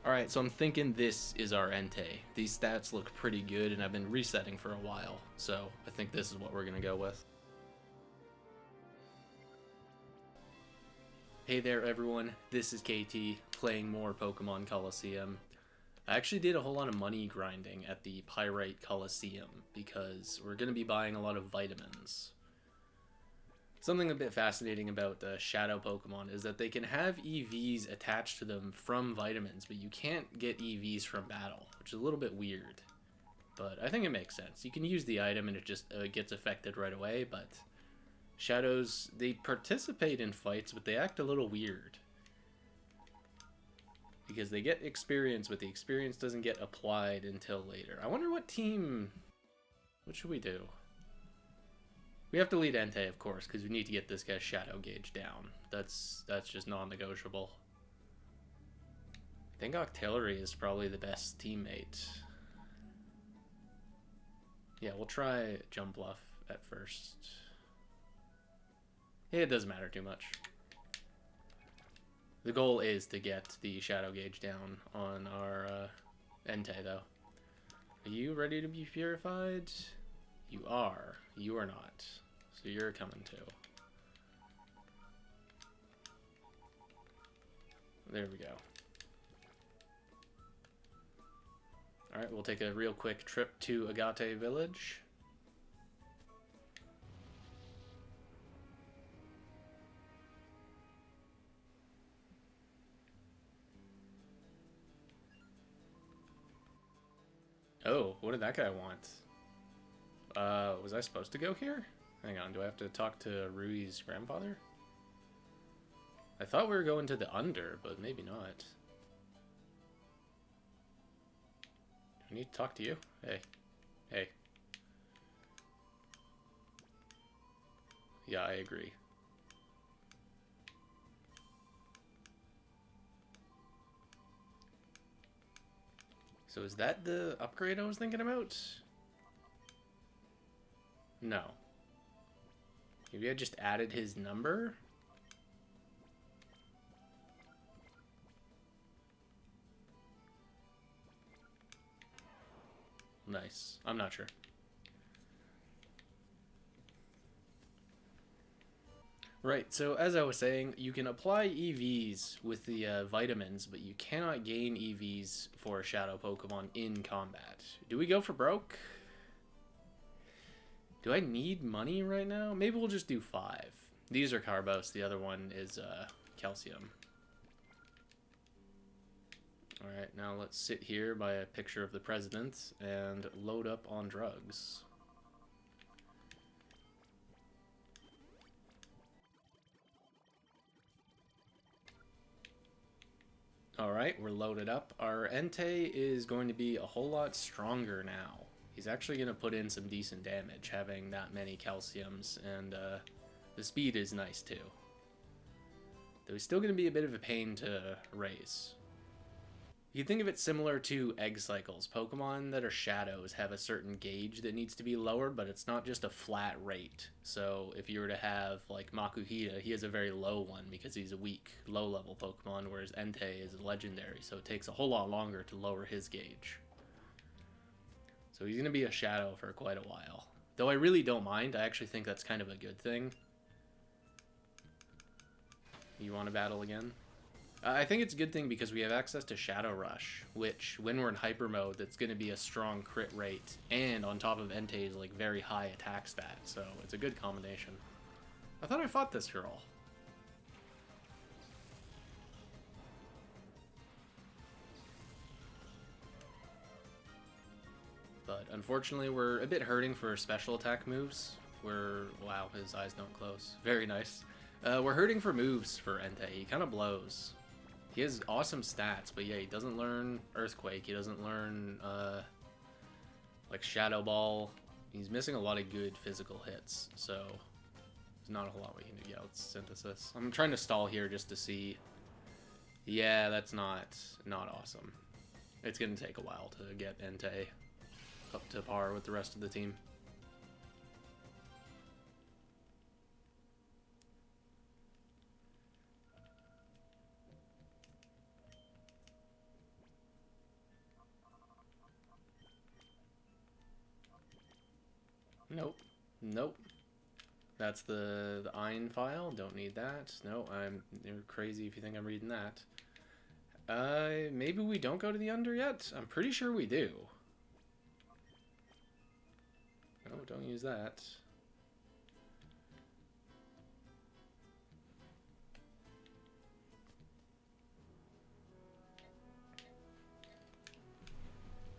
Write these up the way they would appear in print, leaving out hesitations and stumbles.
Alright, so I'm thinking this is our Entei. These stats look pretty good, and I've been resetting for a while, so I think this is what we're gonna go with. Hey there everyone, this is KT, playing more Pokemon Colosseum. I actually did a whole lot of money grinding at the Pyrite Colosseum, because we're gonna be buying a lot of vitamins. Something a bit fascinating about Shadow Pokemon is that they can have EVs attached to them from vitamins, but you can't get EVs from battle, which is a little bit weird. But I think it makes sense. You can use the item and it just gets affected right away, but Shadows, they participate in fights, but they act a little weird. Because they get experience, but the experience doesn't get applied until later. I wonder what team... What should we do? We have to lead Entei, of course, because we need to get this guy's shadow gauge down. That's just non-negotiable. I think Octillery is probably the best teammate. Yeah, we'll try Jump Bluff at first. Yeah, it doesn't matter too much. The goal is to get the shadow gauge down on our Entei, though. Are you ready to be purified? You are. You are not. So you're coming too. There we go. Alright, we'll take a real quick trip to Agate Village. Oh, what did that guy want? Was I supposed to go here? Hang on, do I have to talk to Rui's grandfather? I thought we were going to the Under, but maybe not. Do I need to talk to you? Hey. Hey. Yeah, I agree. So is that the upgrade I was thinking about? No. Maybe I just added his number? Nice. I'm not sure. Right, so as I was saying, you can apply EVs with the vitamins, but you cannot gain EVs for Shadow Pokemon in combat. Do we go for broke? Do I need money right now? Maybe we'll just do 5. These are Carbos, the other one is Calcium. Alright, now let's sit here by a picture of the president and load up on drugs. Alright, we're loaded up. Our Entei is going to be a whole lot stronger now. He's actually going to put in some decent damage, having that many calciums, and the speed is nice too. Though he's still going to be a bit of a pain to raise. You can think of it similar to egg cycles. Pokemon that are shadows have a certain gauge that needs to be lowered, but it's not just a flat rate. So if you were to have, like, Makuhita, he has a very low one because he's a weak, low-level Pokemon, whereas Entei is a legendary, so it takes a whole lot longer to lower his gauge. So he's going to be a shadow for quite a while. Though I really don't mind. I actually think that's kind of a good thing. You want to battle again? I think it's a good thing because we have access to Shadow Rush, which, when we're in Hyper Mode, that's going to be a strong crit rate, and on top of Entei's, like, very high attack stat, so it's a good combination. I thought I fought this girl. But unfortunately, we're a bit hurting for special attack moves. Wow, his eyes don't close. Very nice. We're hurting for moves for Entei. He kind of blows. He has awesome stats, but yeah, he doesn't learn Earthquake. He doesn't learn, like, Shadow Ball. He's missing a lot of good physical hits, so there's not a whole lot we can do. Yeah, let's Synthesis. I'm trying to stall here just to see. Yeah, that's not awesome. It's going to take a while to get Entei up to par with the rest of the team. Nope. Nope. That's the Ein file. Don't need that. No, you're crazy if you think I'm reading that. Maybe we don't go to the under yet? I'm pretty sure we do. No, don't use that.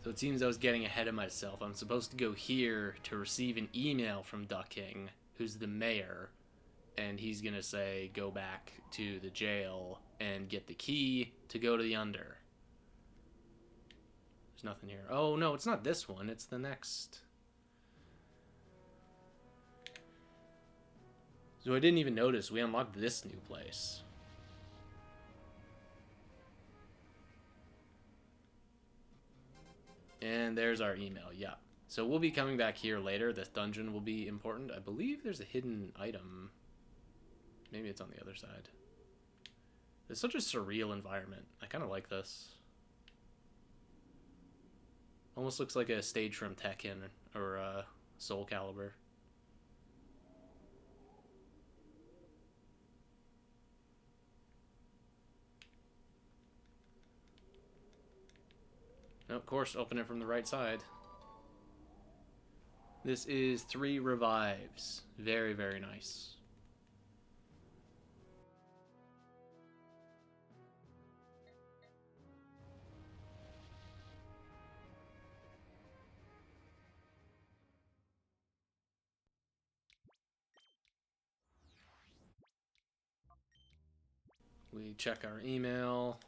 So it seems I was getting ahead of myself. I'm supposed to go here to receive an email from Duck King, who's the mayor, and he's gonna say go back to the jail and get the key to go to the under. There's nothing here. Oh no, it's not this one, it's the next. So I didn't even notice we unlocked this new place. And there's our email, yeah. So we'll be coming back here later. This dungeon will be important. I believe there's a hidden item. Maybe it's on the other side. It's such a surreal environment. I kind of like this. Almost looks like a stage from Tekken or Soul Calibur. No, of course, open it from the right side. This is 3 revives. Very, very nice. We check our email.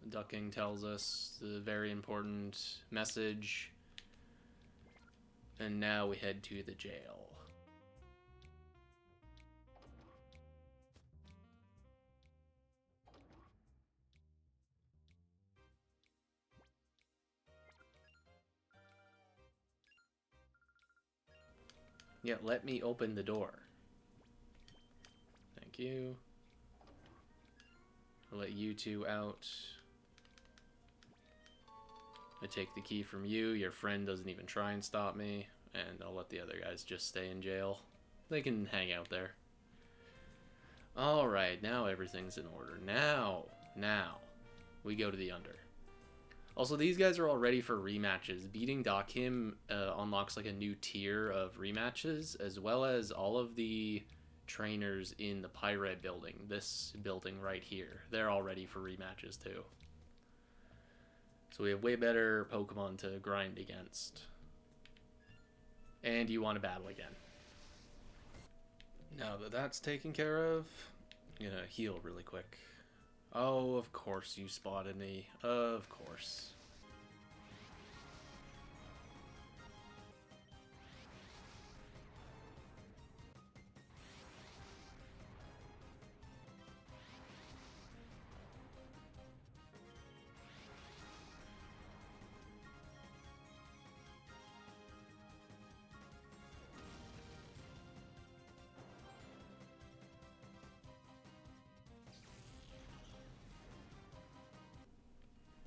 Ducking tells us the very important message. And now we head to the jail. Yeah, let me open the door. Thank you. I'll let you two out. I take the key from you. Your friend doesn't even try and stop me. And I'll let the other guys just stay in jail. They can hang out there. Alright, now everything's in order. Now, we go to the under. Also, these guys are all ready for rematches. Beating Dakim unlocks like a new tier of rematches, as well as all of the trainers in the Pyrite building. This building right here. They're all ready for rematches too. So we have way better Pokemon to grind against. And you want to battle again. Now that that's taken care of, I'm gonna heal really quick. Oh, of course you spotted me. Of course.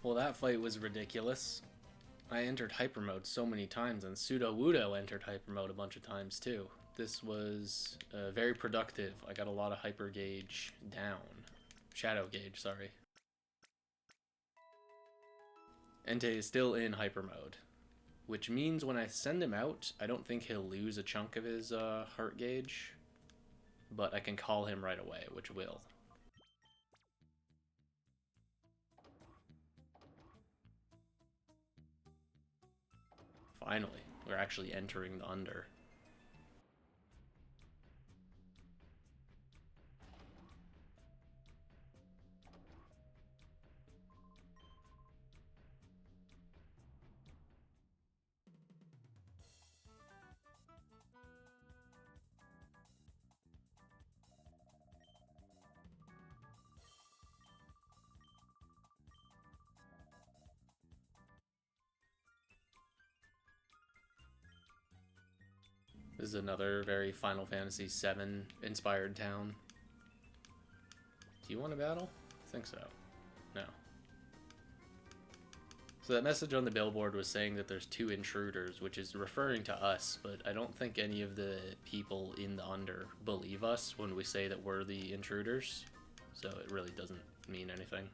Well, that fight was ridiculous. I entered hyper mode so many times, and Sudowoodo entered hyper mode a bunch of times too. This was very productive. I got a lot of hyper gauge down. Shadow gauge, sorry. Entei is still in hyper mode, which means when I send him out, I don't think he'll lose a chunk of his heart gauge, but I can call him right away, which will. Finally, we're actually entering the under. This is another very Final Fantasy VII inspired town. Do you want to battle? I think so. No. So that message on the billboard was saying that there's 2 intruders, which is referring to us, but I don't think any of the people in the under believe us when we say that we're the intruders, so it really doesn't mean anything.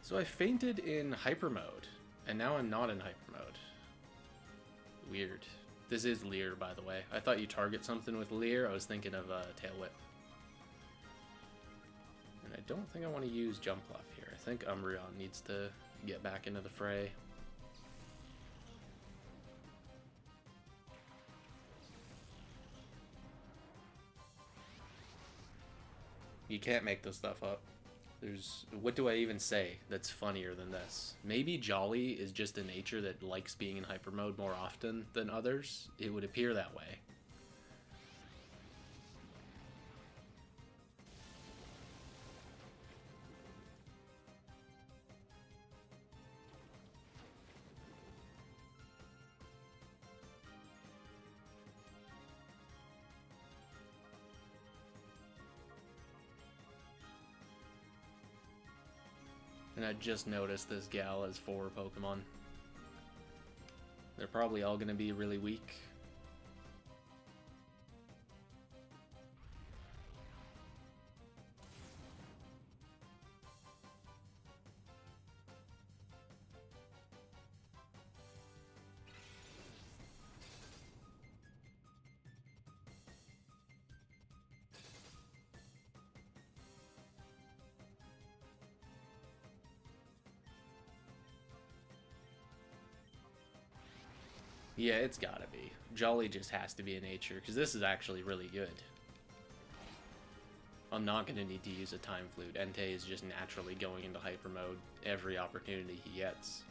So I fainted in hyper mode, and now I'm not in hyper mode. Weird. This is Leer, by the way. I thought you target something with Leer. I was thinking of Tail Whip. And I don't think I want to use Jump Left here. I think Umbreon needs to get back into the fray. You can't make this stuff up. What do I even say that's funnier than this? Maybe Jolly is just a nature that likes being in hyper mode more often than others. It would appear that way. And I just noticed this gal has 4 Pokemon. They're probably all going to be really weak. Yeah, it's gotta be. Jolly just has to be a nature, because this is actually really good. I'm not going to need to use a Time Flute. Entei is just naturally going into hyper mode every opportunity he gets.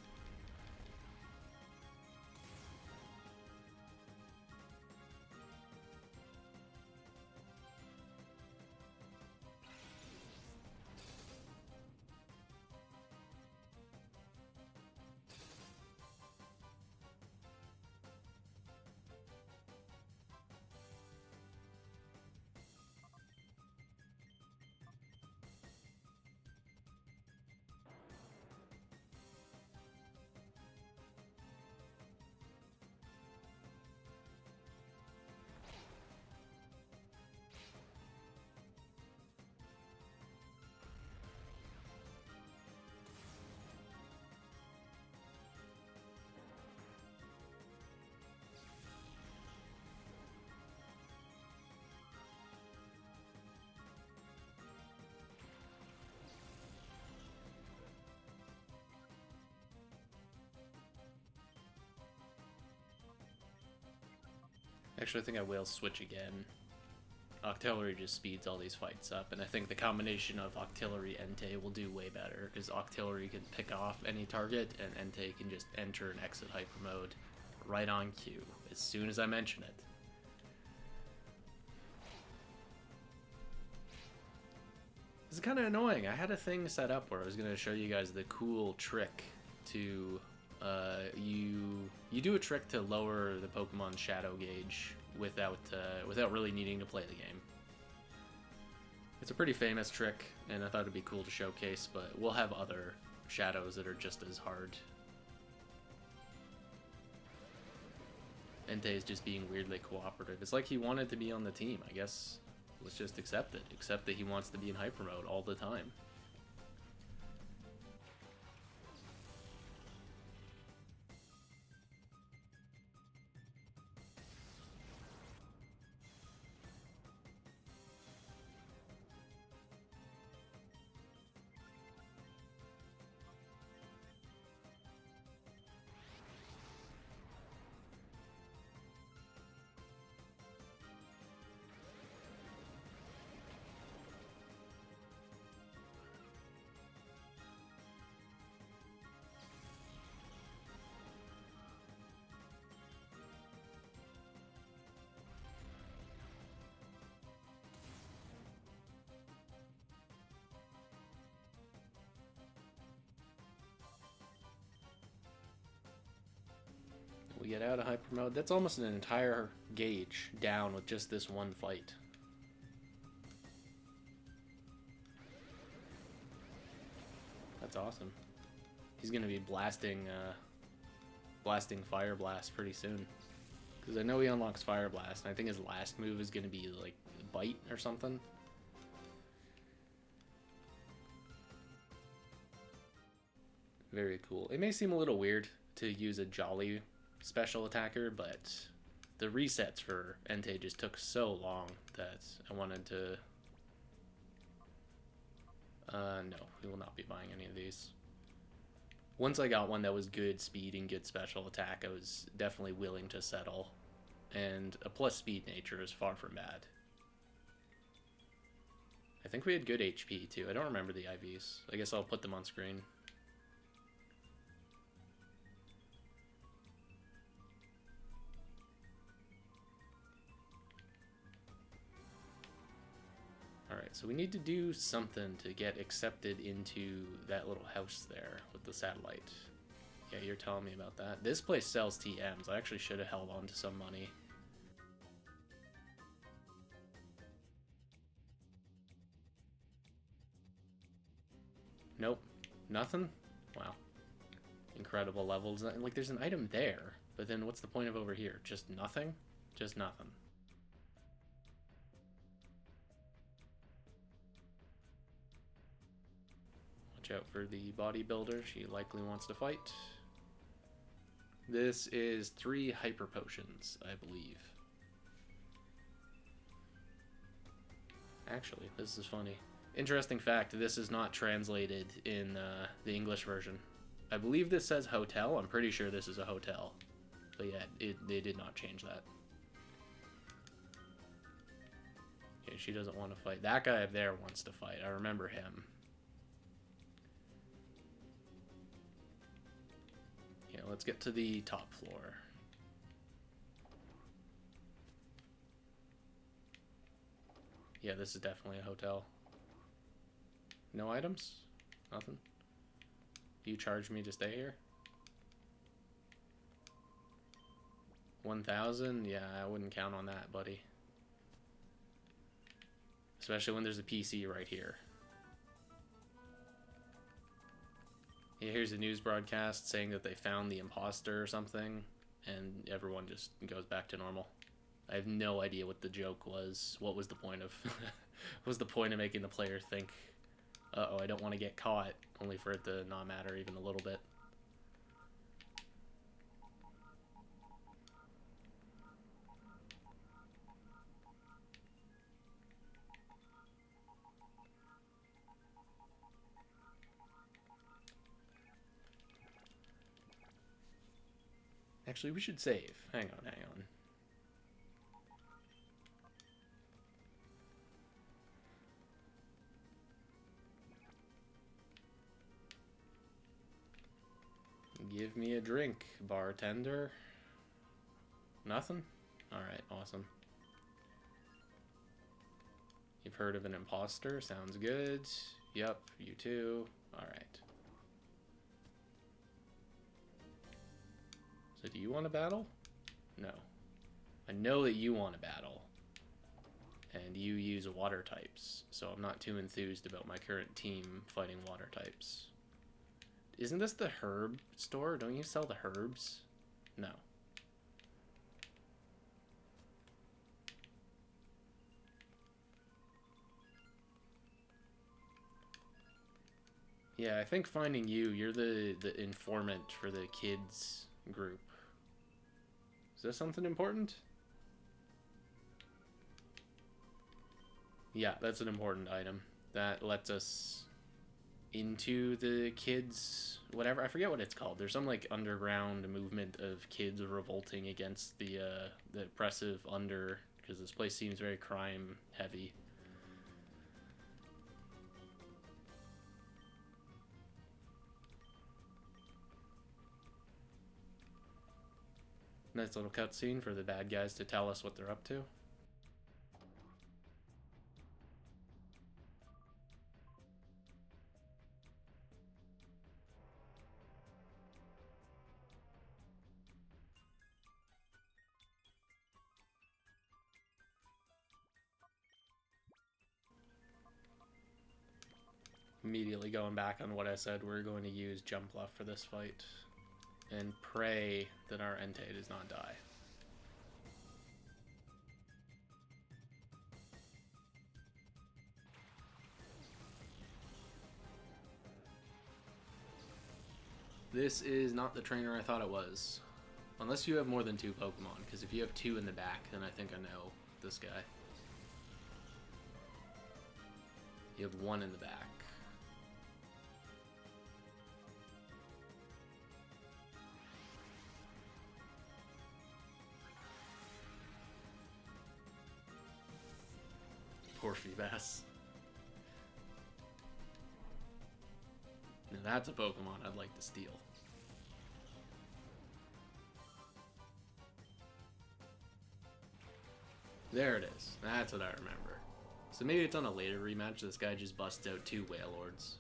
Actually, I think I will switch again. Octillery just speeds all these fights up, and I think the combination of Octillery Entei will do way better, because Octillery can pick off any target, and Entei can just enter and exit hyper mode right on cue, as soon as I mention it. This is kind of annoying. I had a thing set up where I was going to show you guys the cool trick to... you do a trick to lower the Pokemon's shadow gauge without really needing to play the game. It's a pretty famous trick, and I thought it'd be cool to showcase, but we'll have other shadows that are just as hard. Entei is just being weirdly cooperative. It's like he wanted to be on the team, I guess. Let's just accept it. Accept that he wants to be in hyper mode all the time. get out of hyper mode. That's almost an entire gauge down with just this one fight. That's awesome. He's gonna be blasting Fire Blast pretty soon. Because I know he unlocks Fire Blast, and I think his last move is gonna be like Bite or something. Very cool. It may seem a little weird to use a Jolly special attacker, but the resets for Entei just took so long that I wanted to... no, we will not be buying any of these. Once I got one that was good speed and good special attack, I was definitely willing to settle. And a plus speed nature is far from bad. I think we had good HP too. I don't remember the IVs. I guess I'll put them on screen. Alright, so we need to do something to get accepted into that little house there with the satellite. Yeah, you're telling me about that. This place sells TMs. I actually should have held on to some money. Nope. Nothing? Wow. Incredible levels. Like, there's an item there, but then what's the point of over here? Just nothing? Just nothing. Watch out for the bodybuilder. She likely wants to fight. This is 3 hyper potions, I believe. Actually, this is funny. Interesting fact, this is not translated in the English version. I believe this says hotel. I'm pretty sure this is a hotel. But yeah, they did not change that. Okay, she doesn't want to fight. That guy up there wants to fight. I remember him. Yeah, let's get to the top floor. Yeah, this is definitely a hotel. No items? Nothing? You charge me to stay here? 1,000? Yeah, I wouldn't count on that, buddy. Especially when there's a PC right here. Yeah, here's a news broadcast saying that they found the imposter or something, and everyone just goes back to normal. I have no idea what the joke was. What was the point of... what was the point of making the player think, uh-oh, I don't want to get caught, only for it to not matter even a little bit. Actually, we should save. Hang on, hang on. Give me a drink, bartender. Nothing? Alright, awesome. You've heard of an imposter? Sounds good. Yep, you too. Alright. So do you want to battle? No. I know that you want to battle. And you use water types, so I'm not too enthused about my current team fighting water types. Isn't this the herb store? Don't you sell the herbs? No. Yeah, I think finding you're the informant for the kids group. Is this something important? Yeah, that's an important item. That lets us into the kids, whatever, I forget what it's called. There's some like underground movement of kids revolting against the oppressive under, because this place seems very crime heavy. Nice little cutscene for the bad guys to tell us what they're up to. Immediately going back on what I said, we're going to use Jump Bluff for this fight and pray that our Entei does not die. This is not the trainer I thought it was. Unless you have more than 2 Pokemon, because if you have 2 in the back, then I think I know this guy. You have 1 in the back. Poor Feebas. Now that's a Pokemon I'd like to steal. There it is. That's what I remember. So maybe it's on a later rematch, this guy just busts out 2 Wailords.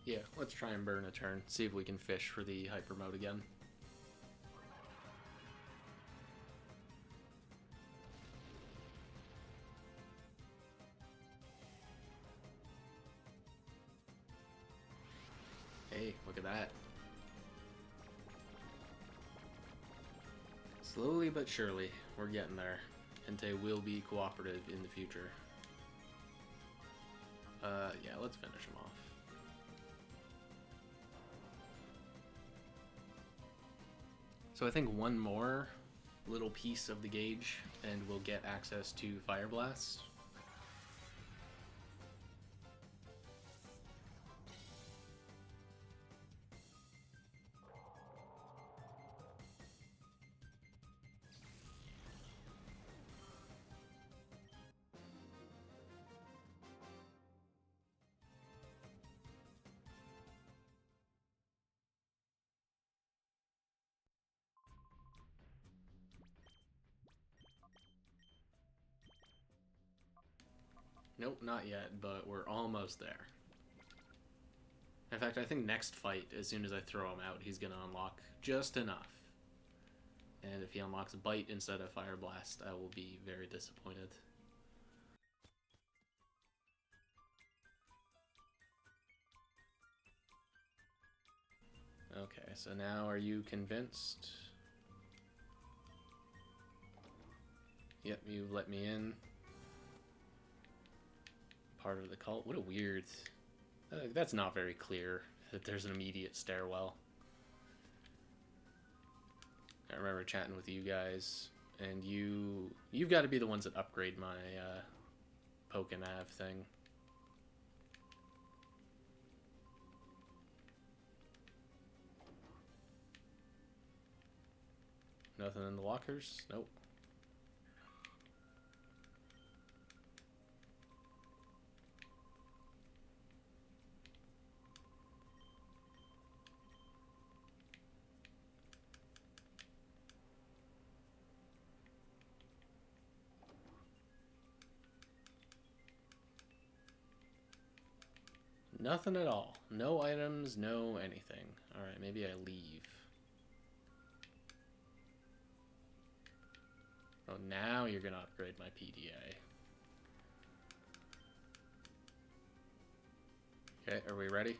Yeah, let's try and burn a turn. See if we can fish for the hyper mode again. Hey, look at that. Slowly but surely, we're getting there. Entei will be cooperative in the future. Yeah, let's finish him off. So I think one more little piece of the gauge and we'll get access to Fire Blast. Nope, not yet, but we're almost there. In fact, I think next fight, as soon as I throw him out, he's going to unlock just enough. And if he unlocks Bite instead of Fire Blast, I will be very disappointed. Okay, so now are you convinced? Yep, you let me in. Part of the cult. What a weird... that's not very clear that there's an immediate stairwell. I remember chatting with you guys, and you've got to be the ones that upgrade my Pokenav thing. Nothing in the lockers? Nope. Nothing at all. No items, no anything. Alright, maybe I leave. Oh, now you're gonna upgrade my PDA. Okay, are we ready?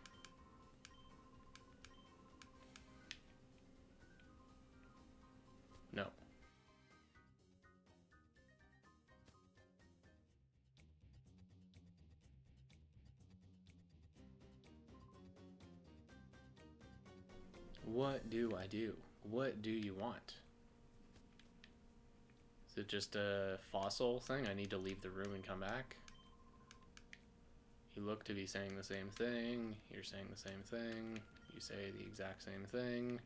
No. What do I do? What do you want? Is it just a fossil thing? I need to leave the room and come back? You look to be saying the same thing. You're saying the same thing. You say the exact same thing.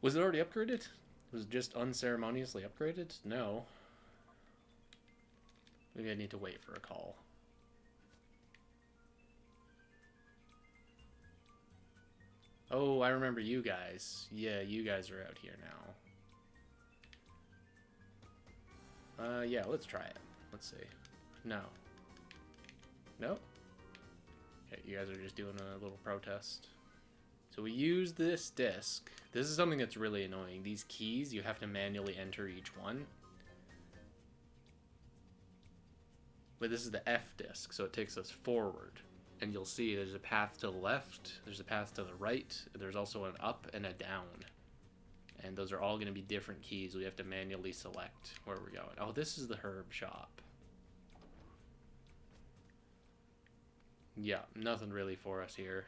Was it already upgraded? Was it just unceremoniously upgraded? No. Maybe I need to wait for a call. Oh, I remember you guys. Yeah, you guys are out here now. Yeah, let's try it. Let's see. No. Nope. Okay, you guys are just doing a little protest. So we use this disc. This is something that's really annoying. These keys, you have to manually enter each one. But this is the F disc, so it takes us forward. And you'll see there's a path to the left, there's a path to the right, there's also an up and a down. And those are all going to be different keys. We have to manually select where we're going. Oh, this is the herb shop. Yeah, nothing really for us here.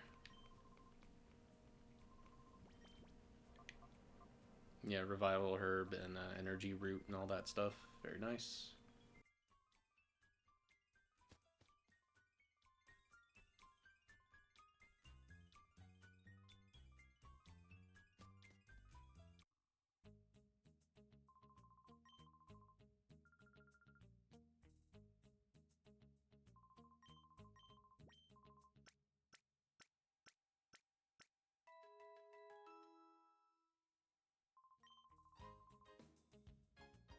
Yeah, revival herb and energy root and all that stuff. Very nice.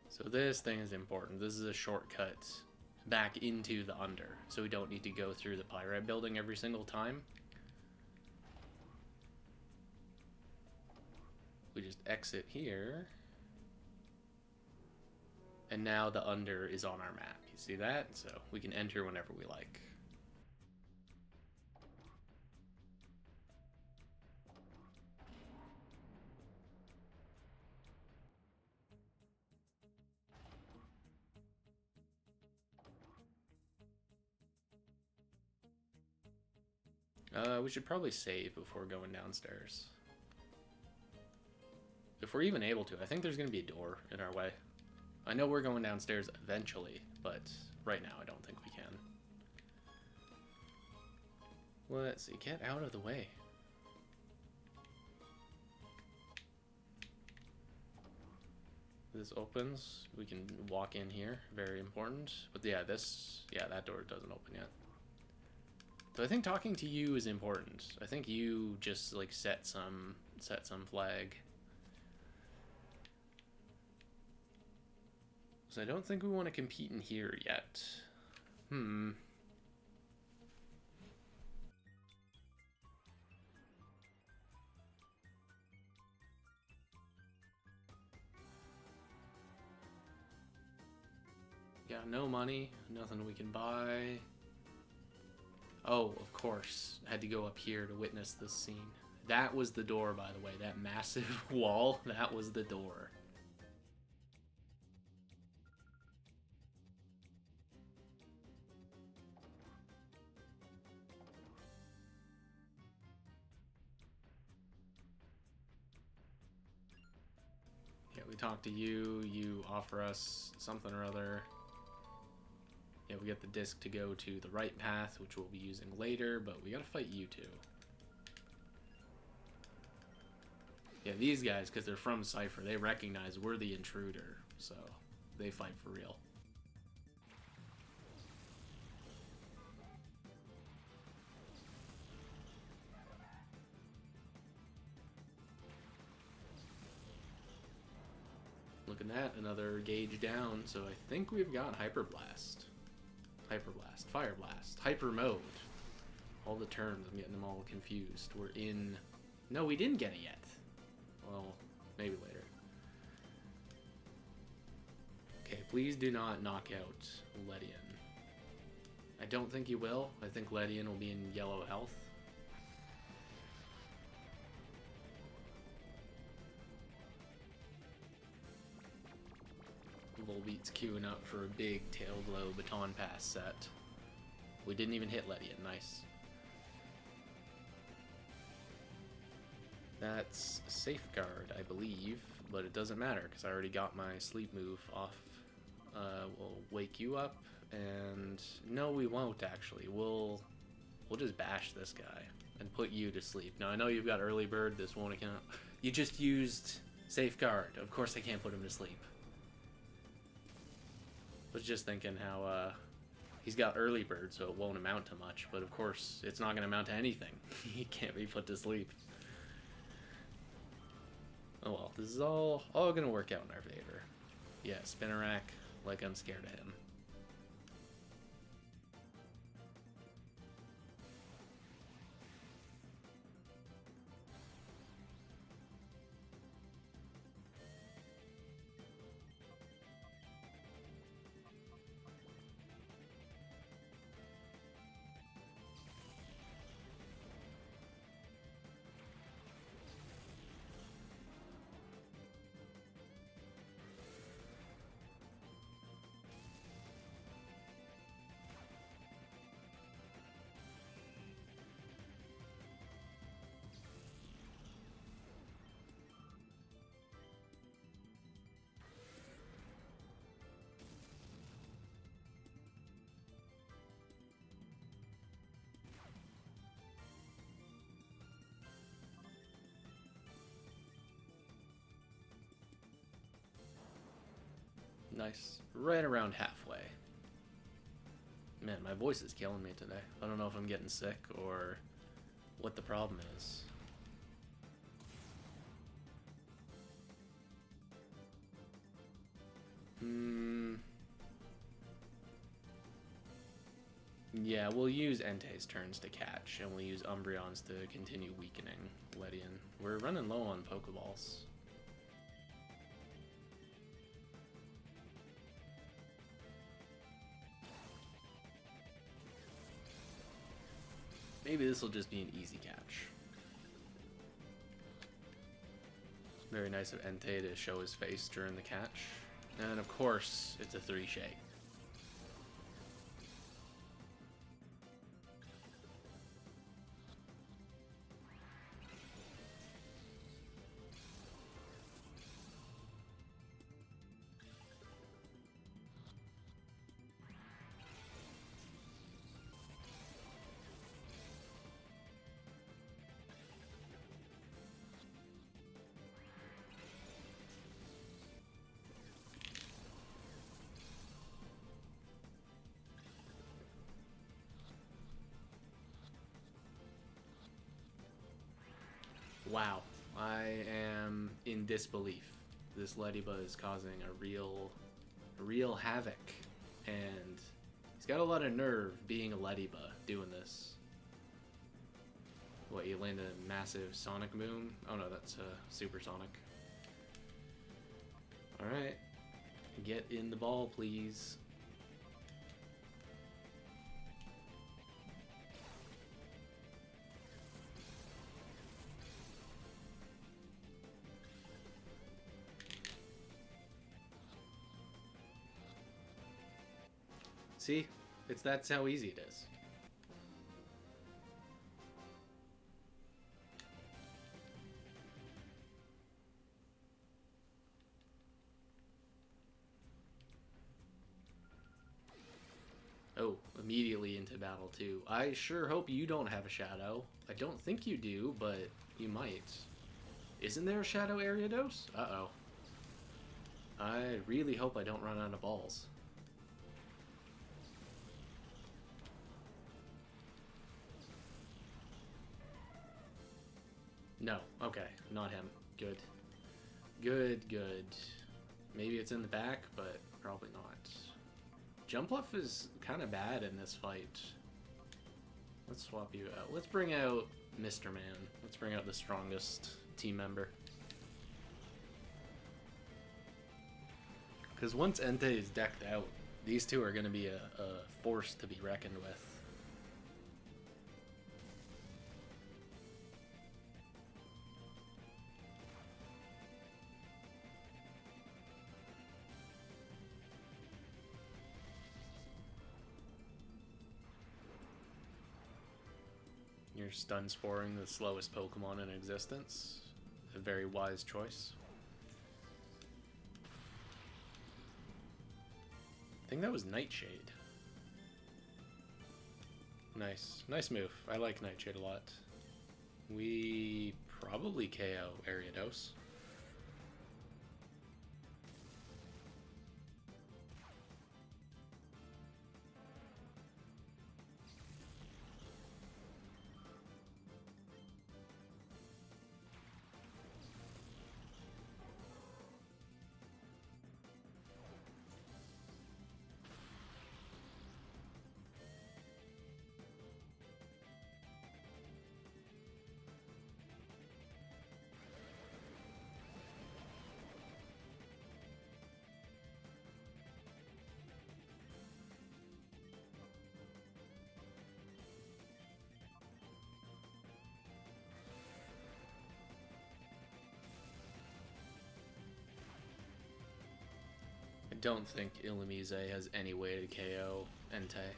So this thing is important. This is a shortcut back into the under, so we don't need to go through the pyrite building every single time. We just exit here. And now the under is on our map. You see that? So we can enter whenever we like. We should probably save before going downstairs. If we're even able to. I think there's going to be a door in our way. I know we're going downstairs eventually, but right now I don't think we can. Let's see. Get out of the way. This opens. We can walk in here. Very important. But yeah, that door doesn't open yet. So I think talking to you is important. I think you just like set some flag. So I don't think we want to compete in here yet. Yeah, no money, nothing we can buy. Oh, of course. I had to go up here to witness this scene. That was the door, by the way. That massive wall, that was the door. Yeah, we talk to you. You offer us something or other. Yeah, we get the disc to go to the right path, which we'll be using later, but we gotta fight you two. Yeah, these guys, because they're from Cypher, they recognize we're the intruder, so they fight for real. Look at that, another gauge down, so I think we've got Hyper Blast. Hyper Blast, Fire Blast, Hyper Mode. All the terms, I'm getting them all confused. We're in... No, we didn't get it yet. Well, maybe later. Okay, please do not knock out Ledian. I don't think you will. I think Ledian will be in yellow health. Volbeat's queuing up for a big Tail Glow Baton Pass set. We didn't even hit Ledian, nice. That's a safeguard, I believe, but it doesn't matter because I already got my sleep move off. We'll wake you up, and no, we won't actually. We'll just bash this guy and put you to sleep. Now I know you've got early bird. This won't account. You just used safeguard. Of course I can't put him to sleep. Was just thinking how he's got early bird, so it won't amount to much. But of course, it's not going to amount to anything. He can't be put to sleep. Oh well, this is all going to work out in our favor. Yeah, Spinnerack, like I'm scared of him. Nice. Right around halfway. Man, my voice is killing me today. I don't know if I'm getting sick or what the problem is. Yeah, we'll use Entei's turns to catch, and we'll use Umbreon's to continue weakening Ledian. We're running low on Pokeballs. Maybe this will just be an easy catch. Very nice of Entei to show his face during the catch. And of course, it's a 3-shake. Wow, I am in disbelief. This Leddyba is causing a real havoc, and he's got a lot of nerve being a Leddyba doing this. What, you land a massive Sonic Boom? Oh no, that's Supersonic. Alright, get in the ball, please. See? That's how easy it is. Oh, immediately into battle too. I sure hope you don't have a shadow. I don't think you do, but you might. Isn't there a shadow Ariados? Uh-oh. I really hope I don't run out of balls. No. Okay. Not him. Good. Good, good. Maybe it's in the back, but probably not. Jumpluff is kind of bad in this fight. Let's swap you out. Let's bring out Mr. Man. Let's bring out the strongest team member. Because once Entei is decked out, these two are going to be a force to be reckoned with. You're stun sporing the slowest Pokemon in existence. A very wise choice. I think that was Nightshade. Nice. Nice move. I like Nightshade a lot. We probably KO Ariados. I don't think Illumise has any way to KO Entei.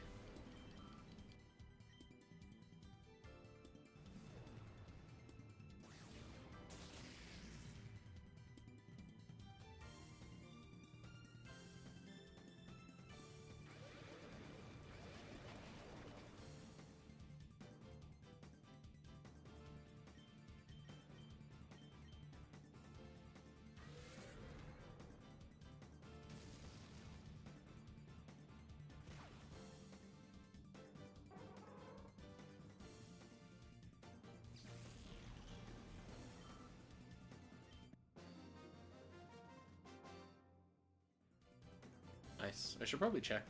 Nice. I should probably check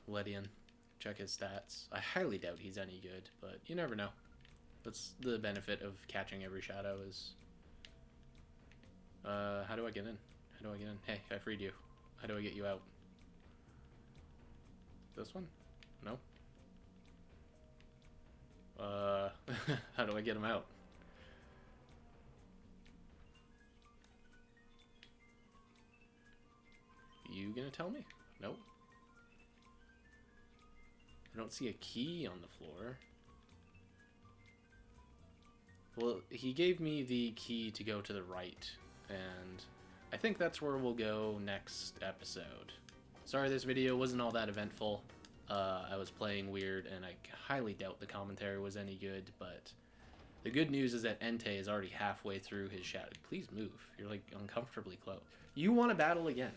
Ledian, check his stats. I highly doubt he's any good, but you never know. That's the benefit of catching every shadow is... how do I get in? How do I get in? Hey, I freed you. How do I get you out? This one? No? How do I get him out? You gonna tell me? Nope. I don't see a key on the floor. Well, he gave me the key to go to the right, and I think that's where we'll go next episode. Sorry this video wasn't all that eventful. I was playing weird, and I highly doubt the commentary was any good, but the good news is that Entei is already halfway through his shadow. Please move. You're, like, uncomfortably close. You want to battle again.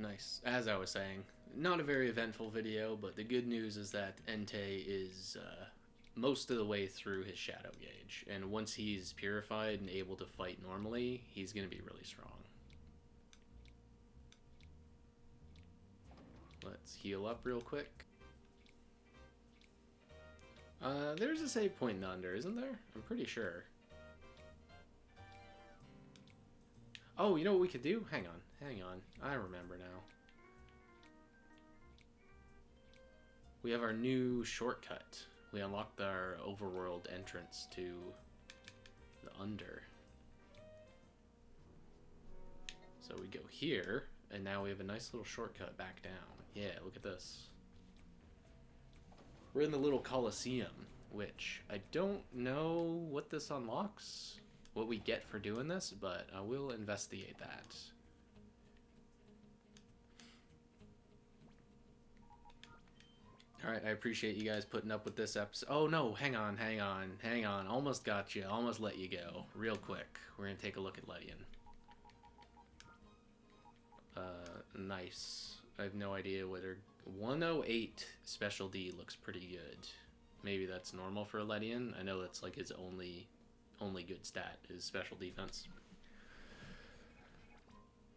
Nice. As I was saying, not a very eventful video, but the good news is that Entei is most of the way through his shadow gauge, and once he's purified and able to fight normally, he's going to be really strong. Let's heal up real quick. There's a save point in the under, isn't there? I'm pretty sure. Oh, you know what we could do? Hang on. I remember now. We have our new shortcut. We unlocked our overworld entrance to the under. So we go here, and now we have a nice little shortcut back down. Yeah, look at this. We're in the little Colosseum, which I don't know what this unlocks, what we get for doing this, but I will investigate that. Alright, I appreciate you guys putting up with this episode. Oh no, hang on. Almost got you, almost let you go. Real quick, we're gonna take a look at Ledian. Nice. I have no idea whether 108 special D looks pretty good. Maybe that's normal for Ledian. I know that's like his only good stat is special defense.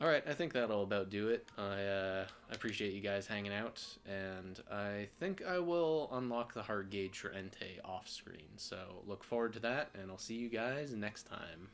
Alright, I think that'll about do it. I appreciate you guys hanging out, and I think I will unlock the hard gauge for Entei off screen. So look forward to that, and I'll see you guys next time.